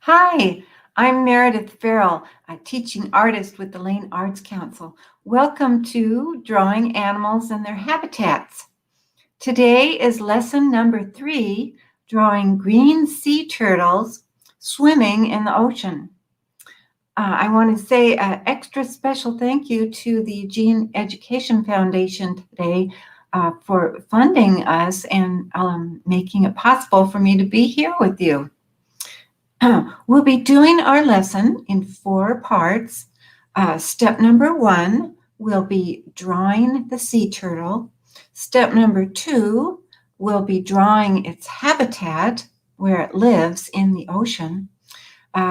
Hi, I'm Merideth Ferrel, a teaching artist with the Lane Arts Council. Welcome to Drawing Animals and Their Habitats. Today is lesson number 3, drawing green sea turtles swimming in the ocean. I want to say an extra special thank you to the Eugene Education Foundation today for funding us and making it possible for me to be here with you. We'll be doing our lesson in 4 parts. Step number 1 will be drawing the sea turtle. Step number 2 will be drawing its habitat, where it lives in the ocean.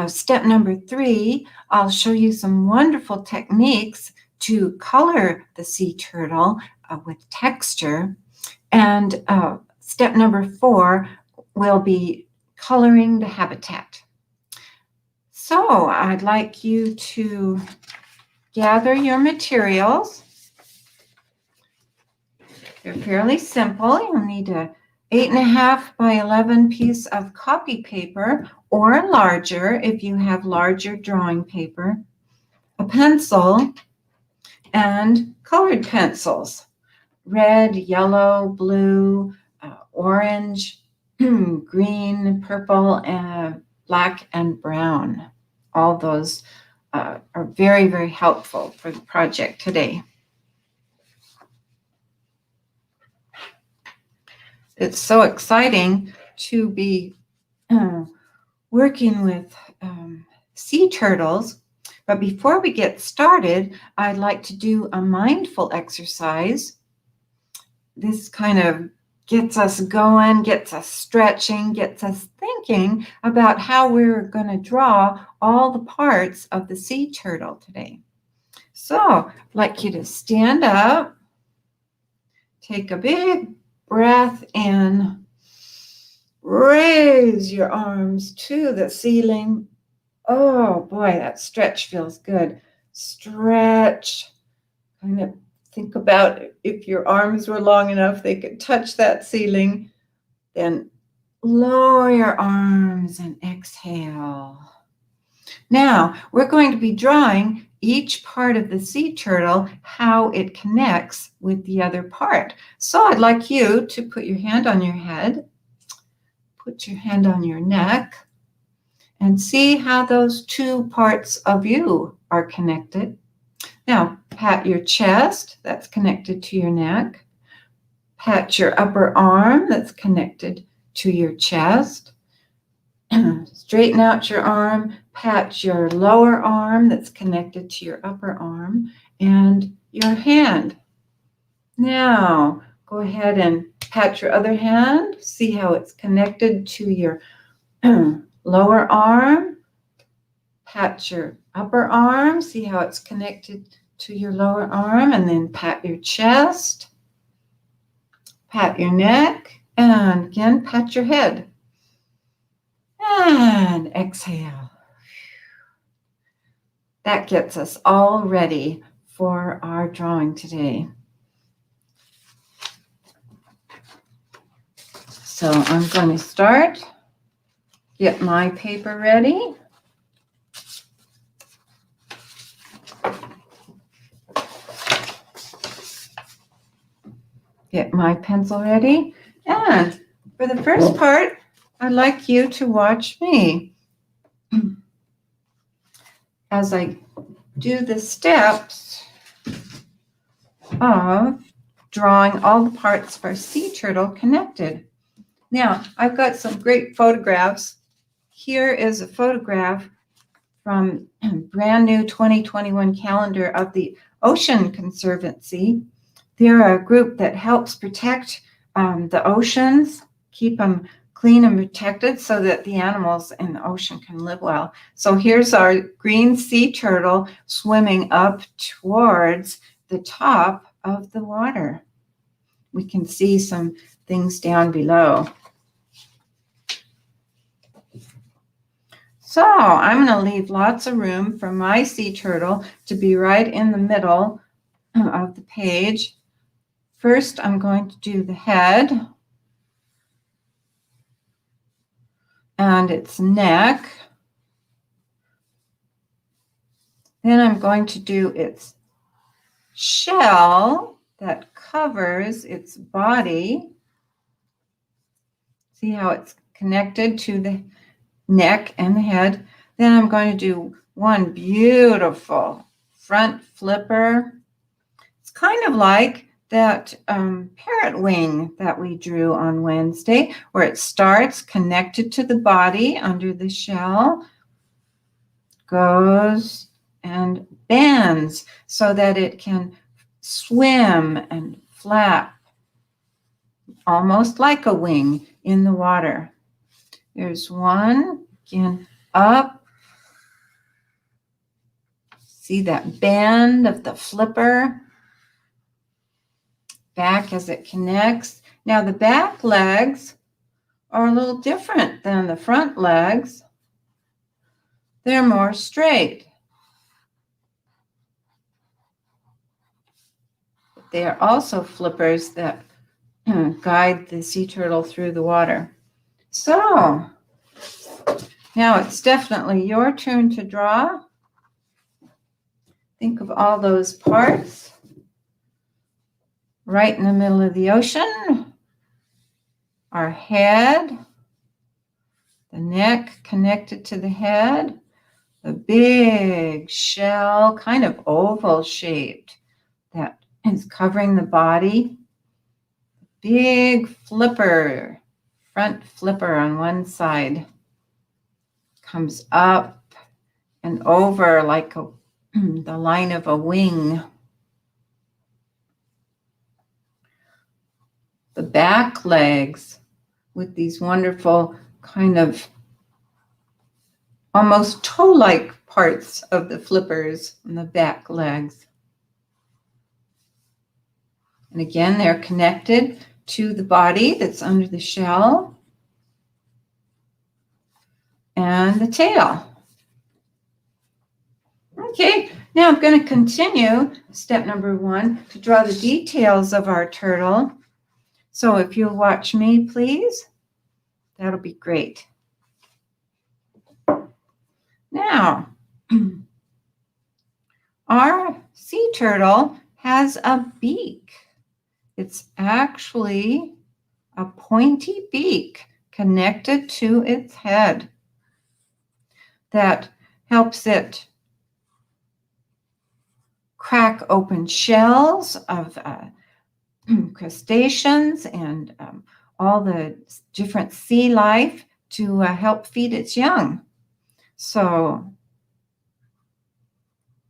Step number 3, I'll show you some wonderful techniques to color the sea turtle with texture. And step number 4 will be coloring the habitat. So I'd like you to gather your materials. They're fairly simple. You'll need a 8.5 by 11 piece of copy paper or larger if you have larger drawing paper, a pencil, and colored pencils, red, yellow, blue, orange, green, purple, black, and brown. All those are very, very helpful for the project today. It's so exciting to be working with sea turtles. But before we get started, I'd like to do a mindful exercise. This kind of gets us going, gets us stretching, gets us thinking about how we're going to draw all the parts of the sea turtle today. So I'd like you to stand up, take a big breath in, raise your arms to the ceiling. Oh boy, that stretch feels good. Stretch, kind of think about if your arms were long enough, they could touch that ceiling. Then lower your arms and exhale. Now, we're going to be drawing each part of the sea turtle, how it connects with the other part. So I'd like you to put your hand on your head, put your hand on your neck, and see how those 2 parts of you are connected. Now, pat your chest, that's connected to your neck. Pat your upper arm, that's connected to your chest. Straighten out your arm, pat your lower arm, that's connected to your upper arm, and your hand. Now, go ahead and pat your other hand, see how it's connected to your lower arm. Pat your upper arm, see how it's connected to your lower arm, and then pat your chest, pat your neck, and again, pat your head. And exhale. That gets us all ready for our drawing today. So I'm going to start, get my paper ready. Get my pencil ready. And for the first part, I'd like you to watch me as I do the steps of drawing all the parts of our sea turtle connected. Now, I've got some great photographs. Here is a photograph from a brand new 2021 calendar of the Ocean Conservancy. They're a group that helps protect the oceans, keep them clean and protected so that the animals in the ocean can live well. So here's our green sea turtle swimming up towards the top of the water. We can see some things down below. So I'm going to leave lots of room for my sea turtle to be right in the middle of the page. First, I'm going to do the head and its neck. Then I'm going to do its shell that covers its body. See how it's connected to the neck and the head. Then I'm going to do one beautiful front flipper. It's kind of like that parrot wing that we drew on Wednesday, where it starts connected to the body under the shell, goes and bends so that it can swim and flap, almost like a wing in the water. There's one, again, up. See that bend of the flipper? Back as it connects. Now the back legs are a little different than the front legs. They're more straight. They are also flippers that guide the sea turtle through the water. So now it's definitely your turn to draw. Think of all those parts right in the middle of the ocean. Our head, the neck connected to the head, the big shell, kind of oval shaped, that is covering the body. Big flipper, front flipper on one side, comes up and over like the line of a wing. The back legs with these wonderful kind of almost toe-like parts of the flippers on the back legs. And again, they're connected to the body that's under the shell and the tail. Okay, now I'm going to continue step number 1 to draw the details of our turtle. So if you'll watch me, please, that'll be great. Now, our sea turtle has a beak. It's actually a pointy beak connected to its head that helps it crack open shells of crustaceans and all the different sea life to help feed its young. So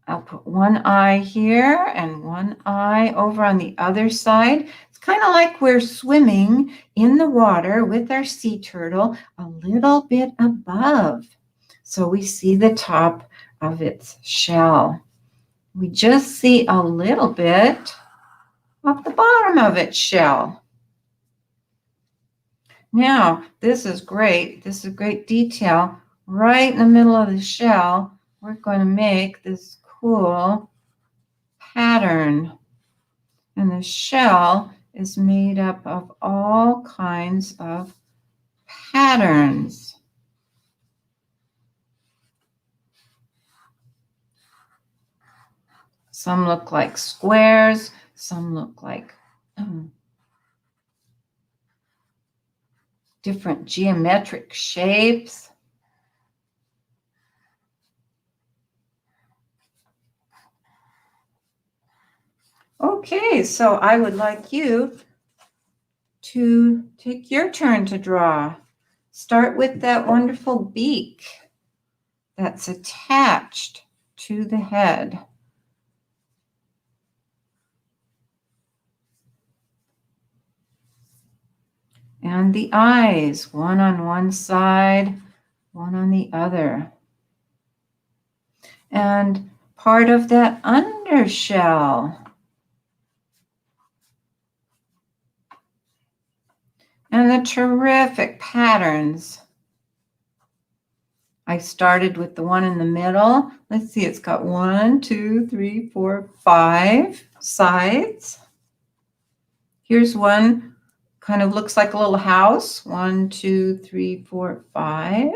I'll put one eye here and one eye over on the other side. It's kind of like we're swimming in the water with our sea turtle a little bit above. So we see the top of its shell. We just see a little bit of the bottom of its shell. Now, this is great. This is a great detail. Right in the middle of the shell, we're going to make this cool pattern. And the shell is made up of all kinds of patterns. Some look like squares, some look like different geometric shapes. Okay, so I would like you to take your turn to draw. Start with that wonderful beak that's attached to the head. And the eyes, one on one side, one on the other. And part of that undershell. And the terrific patterns. I started with the one in the middle. Let's see, it's got 1, 2, 3, 4, 5 sides. Here's one, kind of looks like a little house. 1, 2, 3, 4, 5.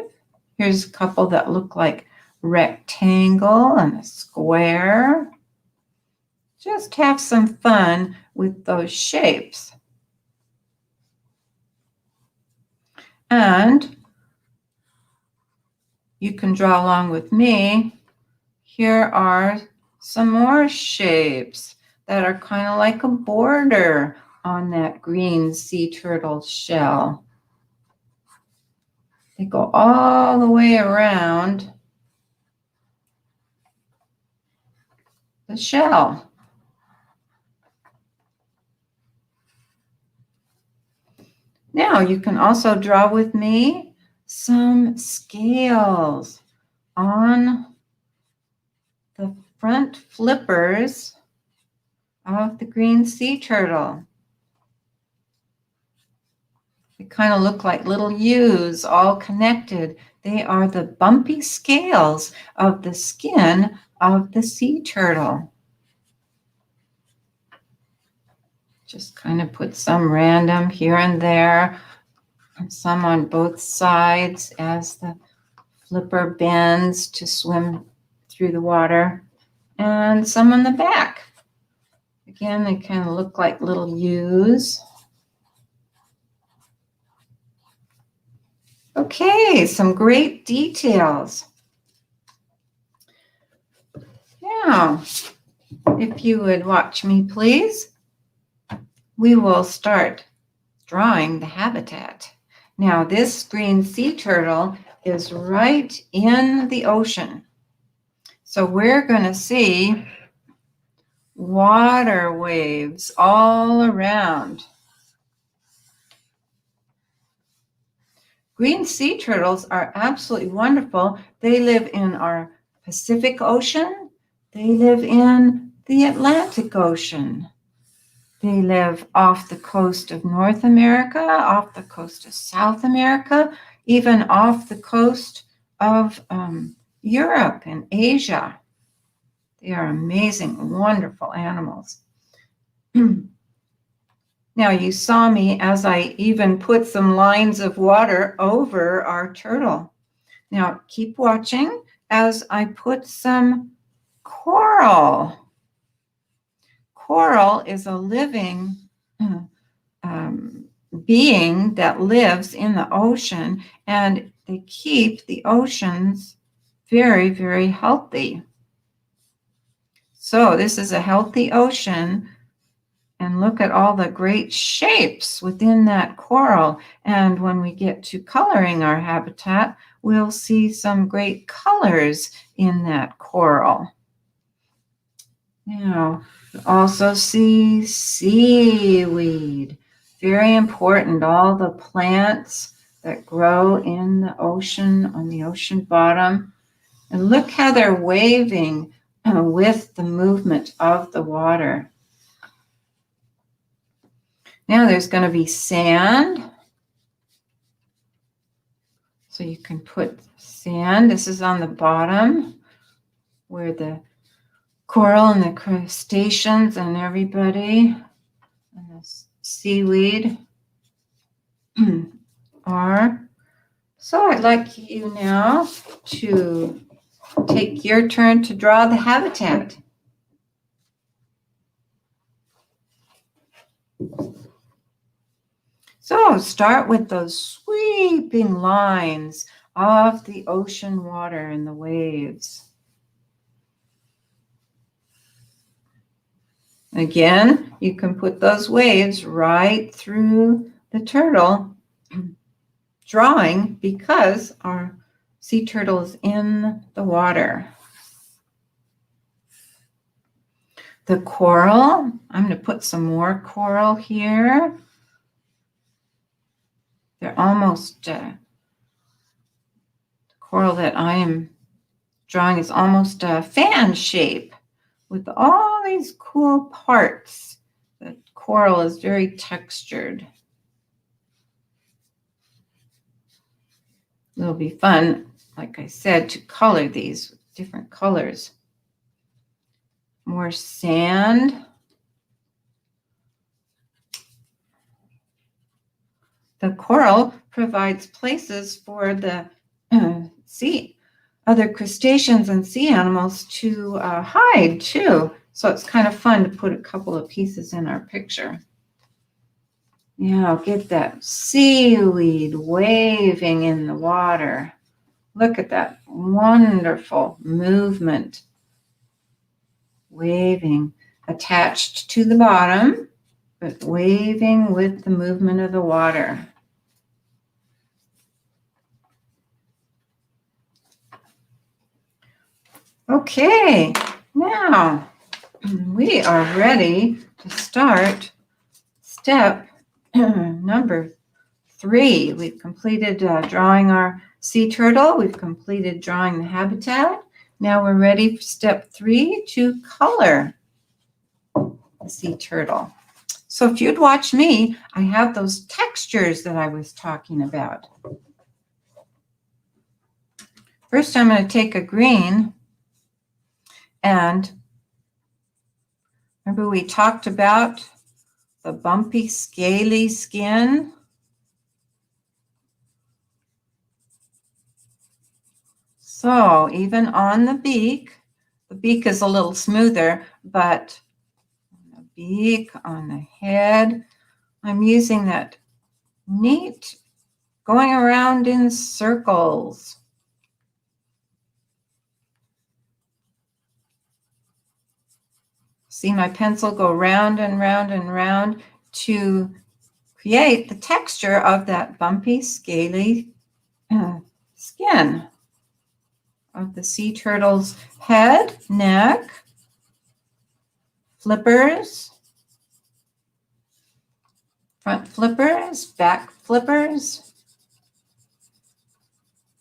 Here's a couple that look like rectangle and a square. Just have some fun with those shapes. And you can draw along with me. Here are some more shapes that are kind of like a border on that green sea turtle shell. They go all the way around the shell. Now you can also draw with me some scales on the front flippers of the green sea turtle. They kind of look like little U's all connected. They are the bumpy scales of the skin of the sea turtle. Just kind of put some random here and there, and some on both sides as the flipper bends to swim through the water, and some on the back. Again, they kind of look like little U's. Okay, some great details. Now, if you would watch me, please, we will start drawing the habitat. Now, this green sea turtle is right in the ocean. So we're going to see water waves all around. Green sea turtles are absolutely wonderful. They live in our Pacific Ocean. They live in the Atlantic Ocean. They live off the coast of North America, off the coast of South America, even off the coast of Europe and Asia. They are amazing, wonderful animals. Now, you saw me as I even put some lines of water over our turtle. Now, keep watching as I put some coral. Coral is a living being that lives in the ocean, and they keep the oceans very, very healthy. So this is a healthy ocean, and look at all the great shapes within that coral. And when we get to coloring our habitat, we'll see some great colors in that coral. Now, you also see seaweed. Very important, all the plants that grow in the ocean, on the ocean bottom. And look how they're waving with the movement of the water. Now there's going to be sand. So you can put sand. This is on the bottom where the coral and the crustaceans and everybody and the seaweed are. So I'd like you now to take your turn to draw the habitat. So start with those sweeping lines of the ocean water and the waves. Again, you can put those waves right through the turtle, drawing because our sea turtle is in the water. The coral, I'm going to put some more coral here. They're almost, the coral that I am drawing is almost a fan shape with all these cool parts. The coral is very textured. It'll be fun, like I said, to color these with different colors. More sand. The coral provides places for the sea other crustaceans and sea animals to hide too. So it's kind of fun to put a couple of pieces in our picture. Yeah, get that seaweed waving in the water. Look at that wonderful movement. Waving attached to the bottom, but waving with the movement of the water. Okay, now we are ready to start step number 3. We've completed drawing our sea turtle. We've completed drawing the habitat. Now we're ready for step 3 to color the sea turtle. So if you'd watch me, I have those textures that I was talking about. First, I'm going to take a green, and remember we talked about the bumpy, scaly skin? So even on the beak is a little smoother, but on the beak, on the head, I'm using that neat going around in circles. See my pencil go round and round and round to create the texture of that bumpy, scaly skin of the sea turtle's head, neck, flippers, front flippers, back flippers.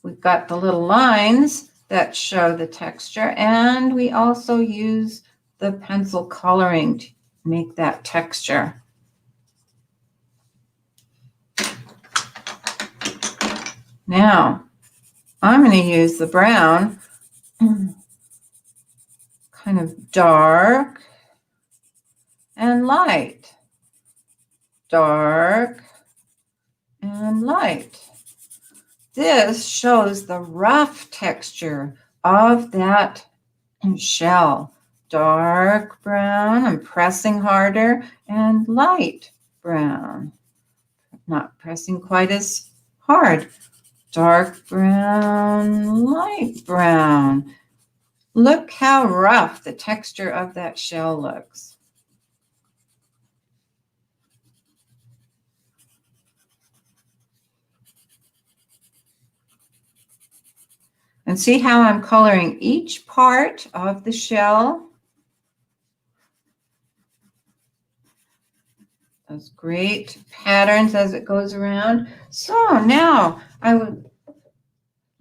We've got the little lines that show the texture, and we also use the pencil coloring to make that texture. Now, I'm going to use the brown, kind of dark and light, dark and light. This shows the rough texture of that shell. Dark brown, I'm pressing harder, and light brown, not pressing quite as hard. Dark brown, light brown. Look how rough the texture of that shell looks. And see how I'm coloring each part of the shell? Those great patterns as it goes around. So now I would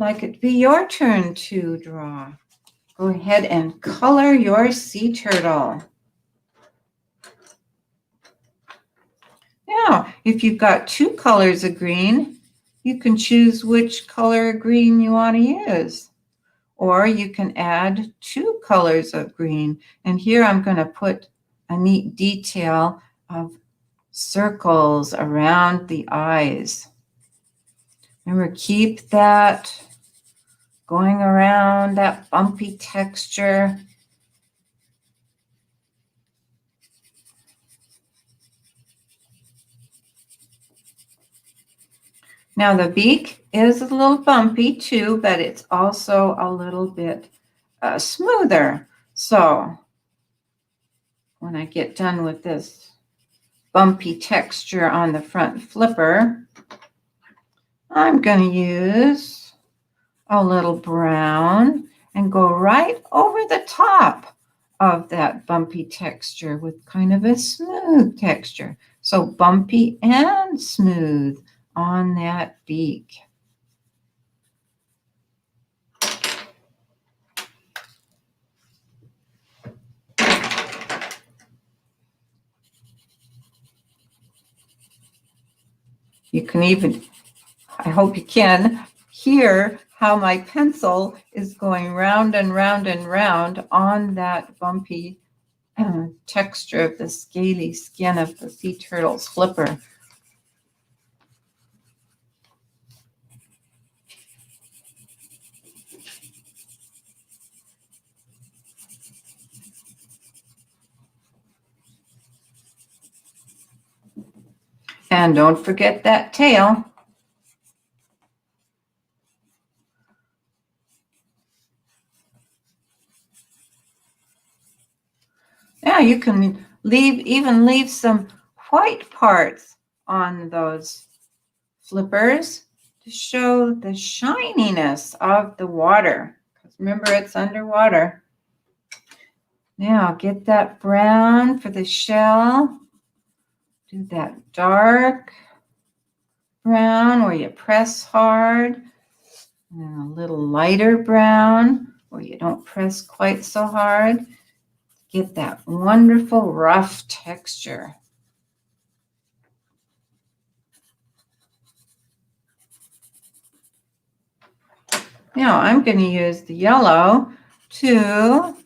like it to be your turn to draw. Go ahead and color your sea turtle. Now, if you've got 2 colors of green, you can choose which color of green you want to use. Or you can add 2 colors of green. And here I'm going to put a neat detail of circles around the eyes. Remember, keep that going around, that bumpy texture. Now the beak is a little bumpy too, but it's also a little bit smoother. So when I get done with this bumpy texture on the front flipper, I'm going to use a little brown and go right over the top of that bumpy texture with kind of a smooth texture. So bumpy and smooth on that beak. You can even, I hope you can, hear how my pencil is going round and round and round on that bumpy texture of the scaly skin of the sea turtle's flipper. And don't forget that tail. Now you can even leave some white parts on those flippers to show the shininess of the water. Because remember, it's underwater. Now get that brown for the shell. Do that dark brown where you press hard. And a little lighter brown where you don't press quite so hard. Get that wonderful rough texture. Now I'm going to use the yellow to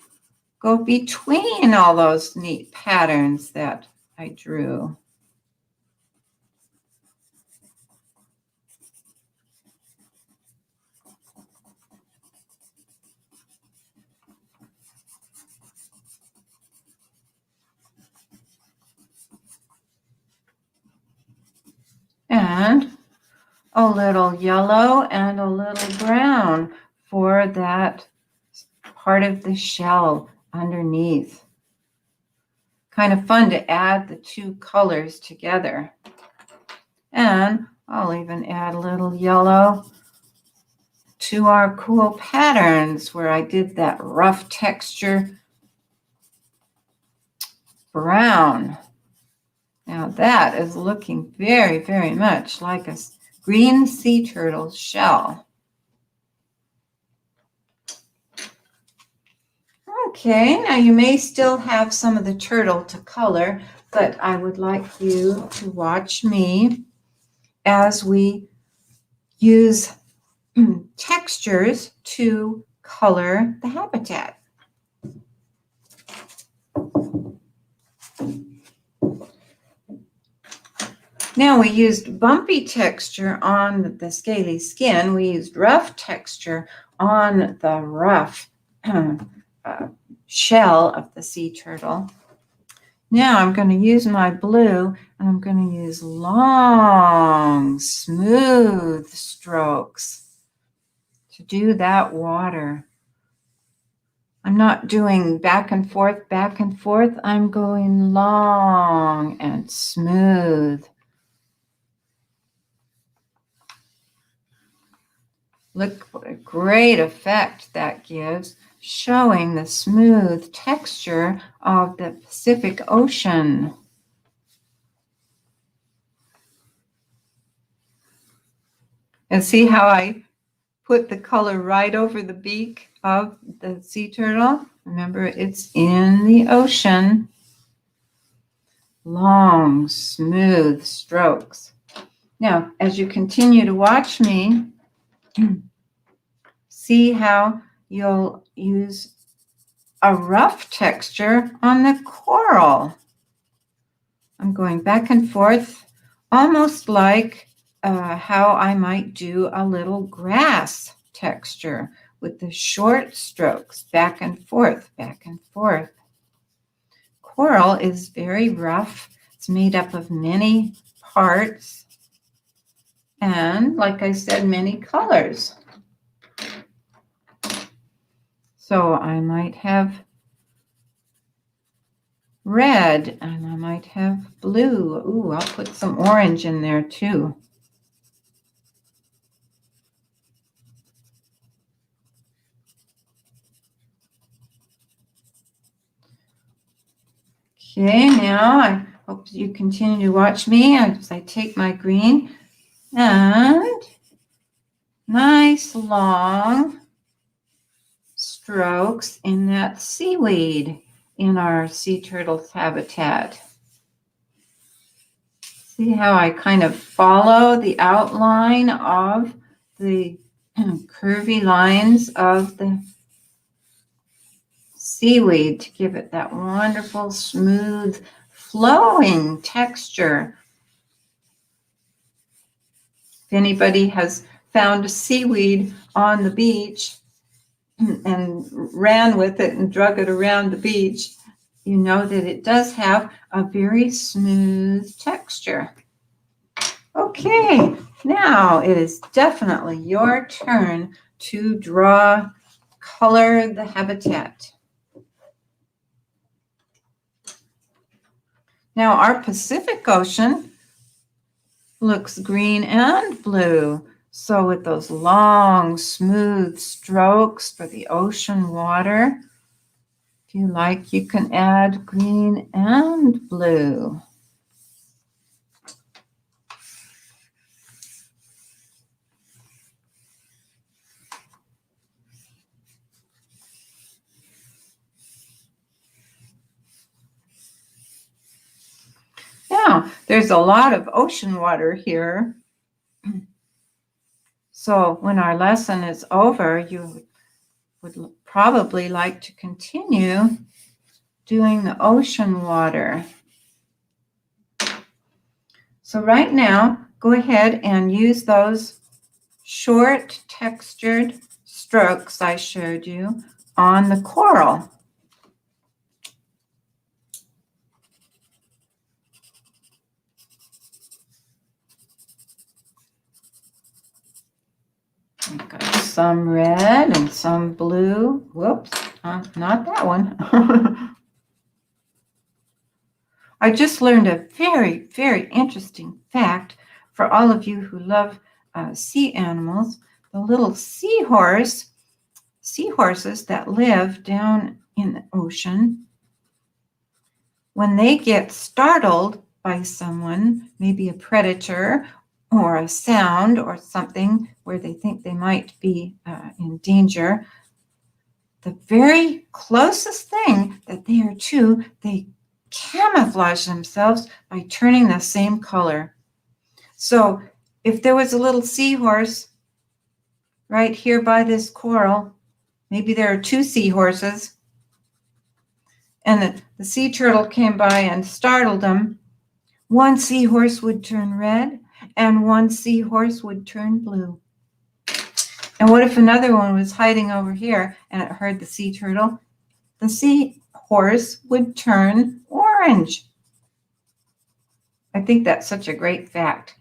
go between all those neat patterns that I drew. And a little yellow and a little brown for that part of the shell underneath. Kind of fun to add the two colors together. And I'll even add a little yellow to our cool patterns where I did that rough texture brown. Now that is looking very, very much like a green sea turtle shell. Okay, now you may still have some of the turtle to color, but I would like you to watch me as we use textures to color the habitat. Now we used bumpy texture on the scaly skin. We used rough texture on the rough shell of the sea turtle. Now I'm going to use my blue and I'm going to use long, smooth strokes to do that water. I'm not doing back and forth, back and forth. I'm going long and smooth. Look what a great effect that gives, showing the smooth texture of the Pacific Ocean. And see how I put the color right over the beak of the sea turtle? Remember, it's in the ocean. Long, smooth strokes. Now, as you continue to watch me, see how you'll use a rough texture on the coral. I'm going back and forth, almost like how I might do a little grass texture with the short strokes, back and forth, back and forth. Coral is very rough. It's made up of many parts and, like I said, many colors. So I might have red and I might have blue. Ooh, I'll put some orange in there too. Okay, now I hope you continue to watch me as I take my green and nice long strokes in that seaweed in our sea turtle's habitat. See how I kind of follow the outline of the curvy lines of the seaweed to give it that wonderful, smooth, flowing texture. If anybody has found seaweed on the beach and ran with it and drug it around the beach, you know that it does have a very smooth texture. Okay, now it is definitely your turn to color the habitat. Now our Pacific Ocean looks green and blue. So with those long, smooth strokes for the ocean water, if you like, you can add green and blue. Now, there's a lot of ocean water here. So when our lesson is over, you would probably like to continue doing the ocean water. So right now, go ahead and use those short textured strokes I showed you on the coral. I've got some red and some blue. Whoops, not that one. I just learned a very, very interesting fact for all of you who love sea animals. The little seahorses that live down in the ocean, when they get startled by someone, maybe a predator or a sound or something where they think they might be in danger, the very closest thing that they are to, they camouflage themselves by turning the same color. So if there was a little seahorse right here by this coral, maybe there are two seahorses, and the sea turtle came by and startled them, one seahorse would turn red and one seahorse would turn blue. And what if another one was hiding over here and it heard the sea turtle? The seahorse would turn orange. I think that's such a great fact.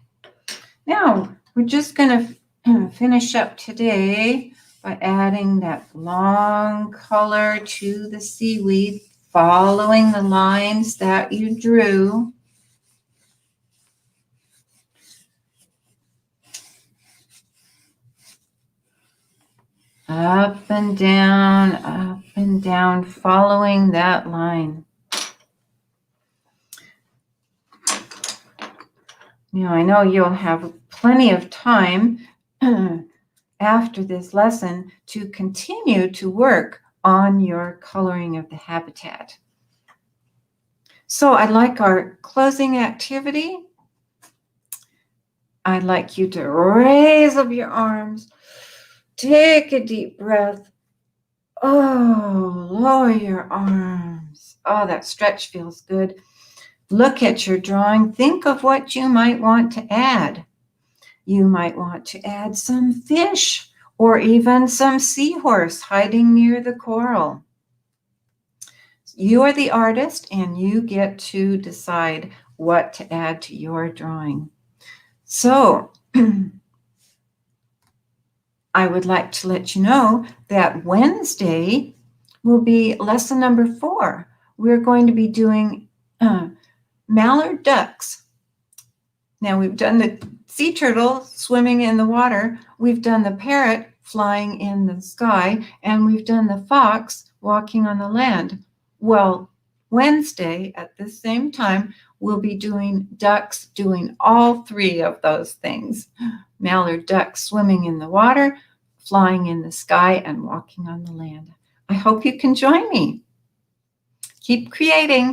Now, we're just going to finish up today by adding that long color to the seaweed, following the lines that you drew. Up and down, following that line. Now, I know you'll have plenty of time after this lesson to continue to work on your coloring of the habitat. So I'd like our closing activity. I'd like you to raise up your arms, take a deep breath. Oh, lower your arms. Oh, that stretch feels good. Look at your drawing. Think of what you might want to add. You might want to add some fish or even some seahorse hiding near the coral. You are the artist and you get to decide what to add to your drawing. So I would like to let you know that Wednesday will be lesson number 4. We're going to be doing mallard ducks. Now we've done the sea turtle swimming in the water, we've done the parrot flying in the sky, and we've done the fox walking on the land. Well, Wednesday at the same time, we'll be doing ducks doing all 3 of those things. Mallard ducks swimming in the water, flying in the sky, and walking on the land. I hope you can join me. Keep creating.